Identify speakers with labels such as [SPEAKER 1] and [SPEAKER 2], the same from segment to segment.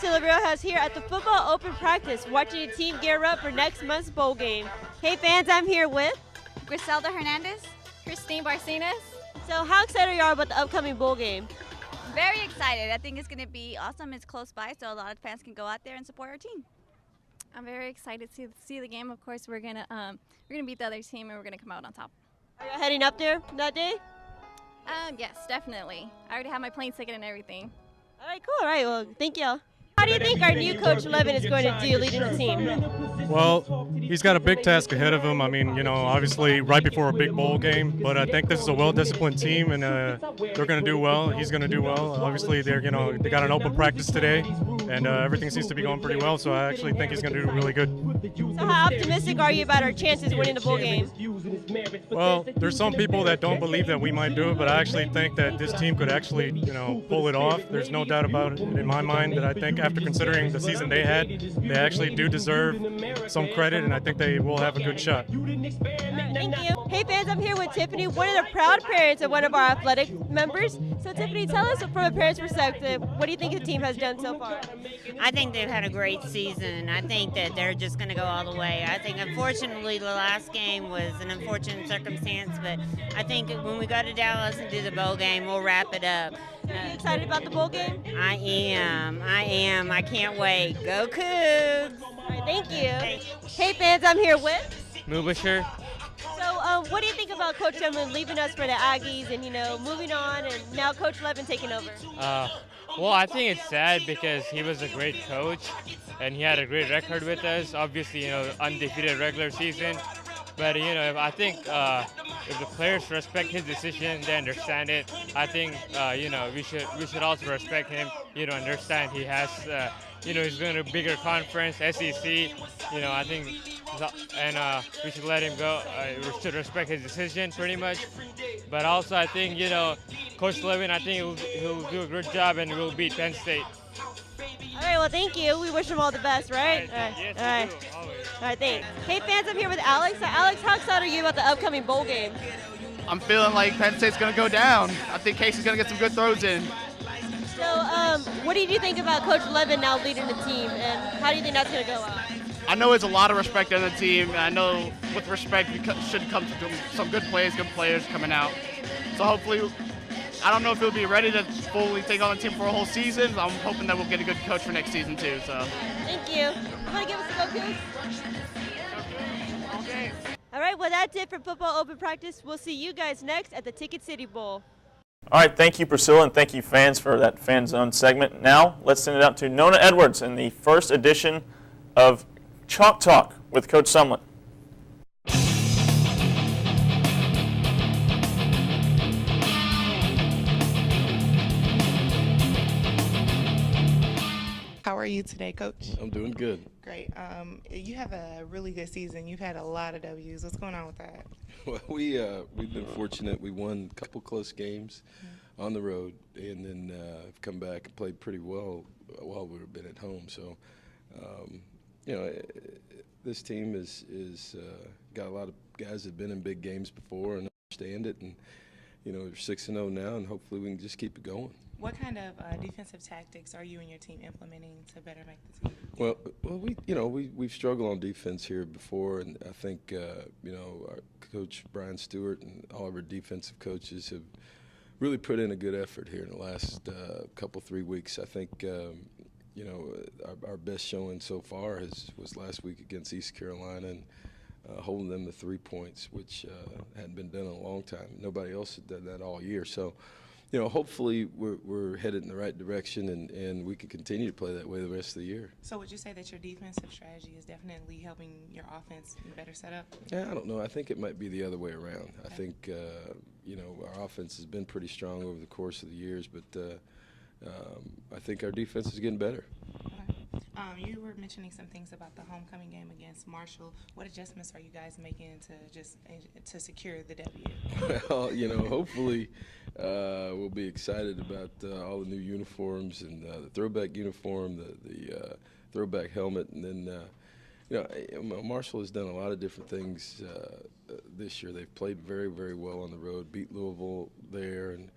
[SPEAKER 1] De La Riojas here at the football open practice, watching the team gear up for next month's bowl game. Hey fans, I'm here with.
[SPEAKER 2] Griselda Hernandez. Christine Barcenas.
[SPEAKER 1] So how excited are you about the upcoming bowl game?
[SPEAKER 2] Very excited. I think it's going to be awesome. It's close by, so a lot of fans can go out there and support our team.
[SPEAKER 3] I'm very excited to see the game. Of course, we're gonna beat the other team and we're gonna come out on top.
[SPEAKER 1] Are you heading up there that day?
[SPEAKER 3] Yes, definitely. I already have my plane ticket and everything.
[SPEAKER 1] All right, cool. All right, well, thank y'all. How do you think our new coach Levin is going to do leading the team?
[SPEAKER 4] Well, he's got a big task ahead of him. I mean, obviously right before a big bowl game, but I think this is a well-disciplined team, and they're going to do well. He's going to do well. Obviously, they got an open practice today, and everything seems to be going pretty well. So I actually think he's going to do really good.
[SPEAKER 1] So how optimistic are you about our chances winning the bowl game?
[SPEAKER 4] Well, there's some people that don't believe that we might do it, but I actually think that this team could actually, pull it off. There's no doubt about it in my mind that I think after considering the season they had, they actually do deserve some credit, and I think they will have a good shot.
[SPEAKER 1] Thank you. Hey fans, I'm here with Tiffany, one of the proud parents of one of our athletic members. So Tiffany, tell us from a parent's perspective, what do you think the team has done so far?
[SPEAKER 5] I think they've had a great season. I think that they're just going to go all the way. I think unfortunately the last game was an unfortunate circumstance, but I think when we go to Dallas and do the bowl game, we'll wrap it up.
[SPEAKER 1] Are you excited about the bowl game?
[SPEAKER 5] I am. I can't wait. Go Cougs!
[SPEAKER 1] All right, thank you. Hey fans, I'm here with.
[SPEAKER 6] Mubashir.
[SPEAKER 1] So what do you think about Coach Levin leaving us for the Aggies and, moving on, and now Coach Levin taking over?
[SPEAKER 6] Well, I think it's sad because he was a great coach and he had a great record with us. Obviously, undefeated regular season. But, I think if the players respect his decision, they understand it. I think, we should also respect him, understand he has, he's going to a bigger conference, SEC, I think, and we should let him go. We should respect his decision pretty much. But also, I think, Coach Levin, I think he'll do a good job and we'll beat Penn State.
[SPEAKER 1] All right, well, thank you. We wish him all the best, right?
[SPEAKER 6] Yes,
[SPEAKER 1] all right.
[SPEAKER 6] we do, always.
[SPEAKER 1] All right, thanks. Hey, fans, I'm here with Alex. So, Alex, how excited are you about the upcoming bowl game?
[SPEAKER 7] I'm feeling like Penn State's going to go down. I think Casey's going to get some good throws in.
[SPEAKER 1] So, what did you think about Coach Levin now leading the team, and how do you think that's going to go out?
[SPEAKER 7] I know there's a lot of respect in the team, and I know with respect should come some good players coming out. So hopefully, I don't know if he'll be ready to fully take on the team for a whole season. I'm hoping that we'll get a good coach for next season too. So.
[SPEAKER 1] Thank you. You want to give us a go, Cougs?
[SPEAKER 7] Okay.
[SPEAKER 1] All right, well, that's it for football open practice. We'll see you guys next at the Ticket City Bowl.
[SPEAKER 8] All right, thank you, Priscilla, and thank you, fans, for that Fan Zone segment. Now, let's send it out to Nona Edwards in the first edition of Chalk Talk with Coach Sumlin.
[SPEAKER 9] How are you today, Coach?
[SPEAKER 10] I'm doing good.
[SPEAKER 9] Great. You have a really good season. You've had a lot of W's. What's going on with that?
[SPEAKER 10] Well, we've been fortunate. We won a couple close games on the road, and then have come back and played pretty well while we've been at home. So, this team is got a lot of guys that have been in big games before and understand it, and we're 6-0 now, and hopefully we can just keep it going.
[SPEAKER 9] What kind of defensive tactics are you and your team implementing to better make the team?
[SPEAKER 10] Well, we've struggled on defense here before, and I think our coach Brian Stewart and all of our defensive coaches have really put in a good effort here in the last couple 3 weeks. I think our best showing so far was last week against East Carolina and holding them to 3 points, which hadn't been done in a long time. Nobody else had done that all year. So. Hopefully we're headed in the right direction, and we can continue to play that way the rest of the year.
[SPEAKER 9] So would you say that your defensive strategy is definitely helping your offense be better set up?
[SPEAKER 10] Yeah, I don't know. I think it might be the other way around. Okay. I think, our offense has been pretty strong over the course of the years, but I think our defense is getting better.
[SPEAKER 9] Okay. You were mentioning some things about the homecoming game against Marshall. What adjustments are you guys making to secure the W?
[SPEAKER 10] Well, hopefully we'll be excited about all the new uniforms and the throwback uniform, the throwback helmet, and then Marshall has done a lot of different things this year. They've played very, very well on the road, beat Louisville there, and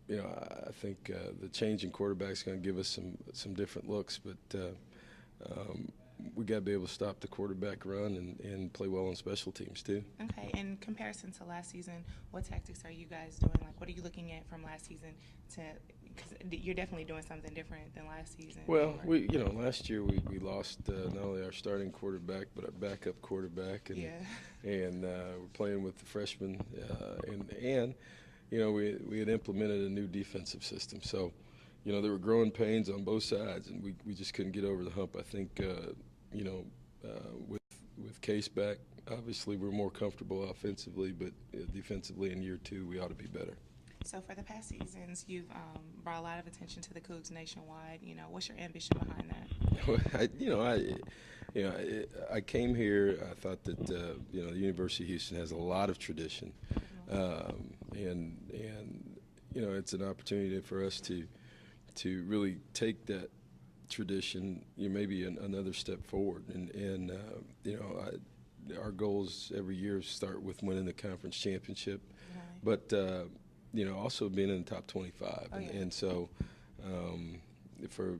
[SPEAKER 10] you know, I think the change in quarterback is going to give us some different looks, but we got to be able to stop the quarterback run and play well on special teams too.
[SPEAKER 9] Okay, in comparison to last season, what tactics are you guys doing? Like, what are you looking at from last season because you're definitely doing something different than last season?
[SPEAKER 10] Well, last year we lost not only our starting quarterback but our backup quarterback, and we're playing with the freshmen, and we had implemented a new defensive system, so there were growing pains on both sides, and we just couldn't get over the hump. I think with Case back, obviously we're more comfortable offensively, but defensively in year 2 we ought to be better.
[SPEAKER 9] So for the past seasons, you've brought a lot of attention to the Cougs nationwide. What's your ambition behind that?
[SPEAKER 10] I came here. I thought that the University of Houston has a lot of tradition, and it's an opportunity for us to really take that tradition, maybe another step forward. And our goals every year start with winning the conference championship, but also being in the top 25. And so for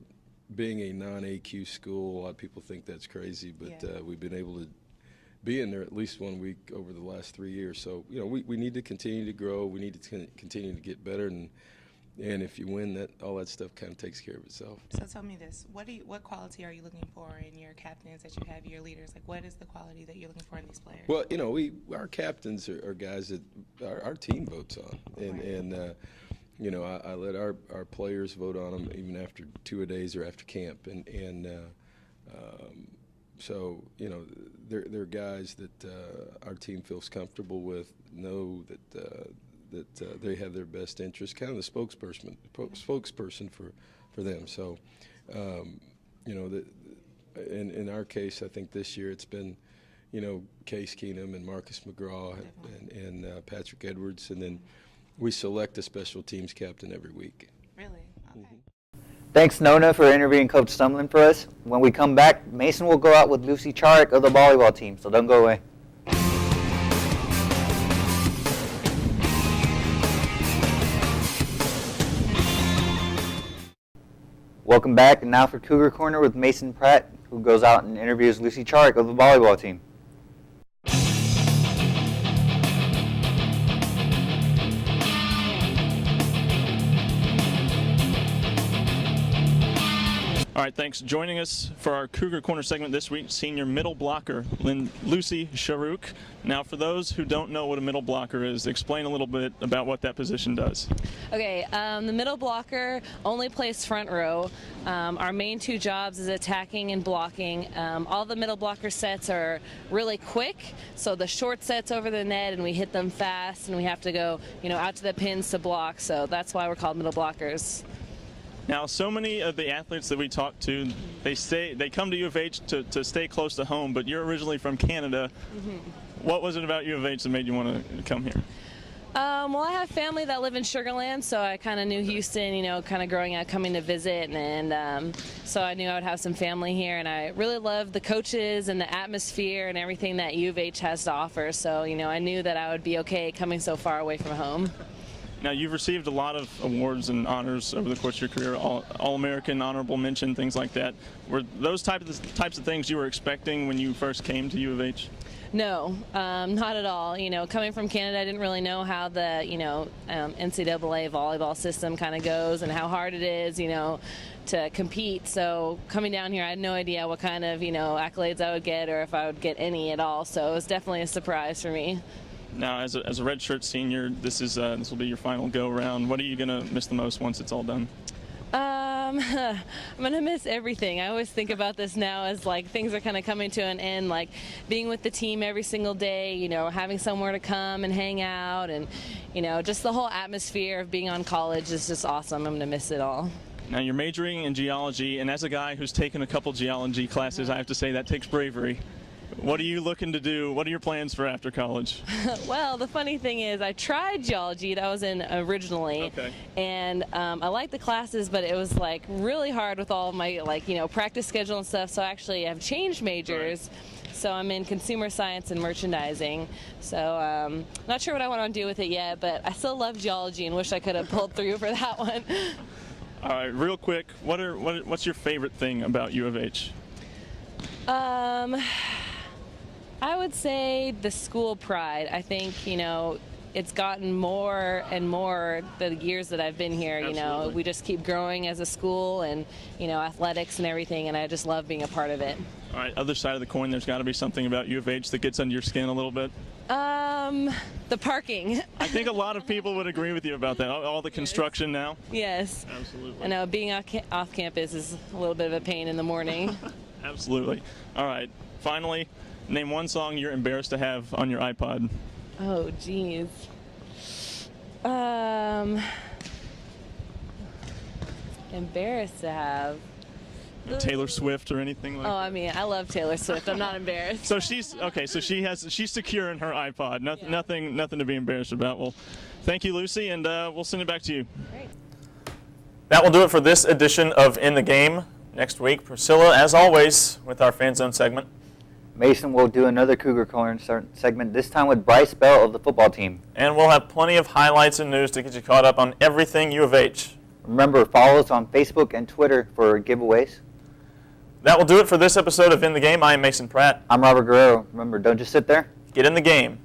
[SPEAKER 10] being a non-AQ school, a lot of people think that's crazy, but we've been able to be in there at least 1 week over the last 3 years. So we need to continue to grow. We need to continue to get better, and if you win, all that stuff kind of takes care of itself.
[SPEAKER 9] So tell me this: what quality are you looking for in your captains that you have, your leaders? Like, what is the quality that you're looking for in these players?
[SPEAKER 10] Well, our captains are guys that our team votes on, and I let our players vote on them even after 2-a-days or after camp, and so they're guys that our team feels comfortable with, know that they have their best interest, kind of the spokesperson for them. So, in our case, I think this year it's been, Case Keenum and Marcus McGraw and Patrick Edwards, and then we select a special teams captain every week.
[SPEAKER 9] Really? Okay.
[SPEAKER 10] Mm-hmm.
[SPEAKER 11] Thanks, Nona, for interviewing Coach Sumlin for us. When we come back, Mason will go out with Lucy Charek of the volleyball team, so don't go away. Welcome back, and now for Cougar Corner with Mason Pratt, who goes out and interviews Lucy Charek of the volleyball team.
[SPEAKER 12] All right, thanks. Joining us for our Cougar Corner segment this week, senior middle blocker, Lucy Charek. Now, for those who don't know what a middle blocker is, explain a little bit about what that position does.
[SPEAKER 13] Okay, the middle blocker only plays front row. Our main 2 jobs is attacking and blocking. All the middle blocker sets are really quick, so the short sets over the net, and we hit them fast, and we have to go, out to the pins to block. So that's why we're called middle blockers.
[SPEAKER 12] Now, so many of the athletes that we talk to, they come to U of H to stay close to home, but you're originally from Canada. Mm-hmm. What was it about U of H that made you want to come here?
[SPEAKER 13] Well, I have family that live in Sugar Land, so I kind of knew Houston, kind of growing up, coming to visit, and so I knew I would have some family here, and I really love the coaches and the atmosphere and everything that U of H has to offer, so, I knew that I would be okay coming so far away from home.
[SPEAKER 12] Now, you've received a lot of awards and honors over the course of your career, All-American, honorable mention, things like that. Were those types of things you were expecting when you first came to U of H?
[SPEAKER 13] No, not at all. Coming from Canada, I didn't really know how the, NCAA volleyball system kind of goes and how hard it is, to compete. So coming down here, I had no idea what kind of, accolades I would get or if I would get any at all. So it was definitely a surprise for me.
[SPEAKER 12] Now, as a redshirt senior, this will be your final go-around. What are you going to miss the most once it's all done?
[SPEAKER 13] I'm going to miss everything. I always think about this now as things are kind of coming to an end, being with the team every single day, having somewhere to come and hang out, and, just the whole atmosphere of being on college is just awesome. I'm going to miss it all.
[SPEAKER 12] Now, you're majoring in geology, and as a guy who's taken a couple geology classes, I have to say that takes bravery. What are you looking to do? What are your plans for after college?
[SPEAKER 13] Well, the funny thing is, I tried geology. That was in originally,
[SPEAKER 12] Okay.
[SPEAKER 13] and I liked the classes, but it was like really hard with all of my practice schedule and stuff. So actually, I've changed majors. So I'm in consumer science and merchandising. So not sure what I want to do with it yet, but I still love geology and wish I could have pulled through for that one.
[SPEAKER 12] All right, real quick, what's your favorite thing about U of H?
[SPEAKER 13] I would say the school pride. I think, it's gotten more and more the years that I've been here.
[SPEAKER 12] Absolutely.
[SPEAKER 13] We just keep growing as a school and, athletics and everything, and I just love being a part of it.
[SPEAKER 12] All right, other side of the coin, there's got to be something about U of H that gets under your skin a little bit.
[SPEAKER 13] The parking.
[SPEAKER 12] I think a lot of people would agree with you about that. All the construction now.
[SPEAKER 13] Yes.
[SPEAKER 12] Absolutely.
[SPEAKER 13] I know being off campus is a little bit of a pain in the morning.
[SPEAKER 12] Absolutely. All right, finally, name one song you're embarrassed to have on your iPod.
[SPEAKER 13] Oh, geez. Embarrassed to have.
[SPEAKER 12] Taylor Swift or anything like
[SPEAKER 13] Oh, I mean, I love Taylor Swift. I'm not embarrassed.
[SPEAKER 12] So she's secure in her iPod. Nothing to be embarrassed about. Well, thank you, Lucy, and we'll send it back to you.
[SPEAKER 13] Great.
[SPEAKER 8] That will do it for this edition of In the Game. Next week, Priscilla, as always, with our Fan Zone segment.
[SPEAKER 11] Mason will do another Cougar Corner segment, this time with Bryce Bell of the football team.
[SPEAKER 8] And we'll have plenty of highlights and news to get you caught up on everything U of H.
[SPEAKER 11] Remember, follow us on Facebook and Twitter for giveaways.
[SPEAKER 8] That will do it for this episode of In the Game. I am Mason Pratt.
[SPEAKER 11] I'm Robert Guerrero. Remember, don't just sit there.
[SPEAKER 8] Get in the game.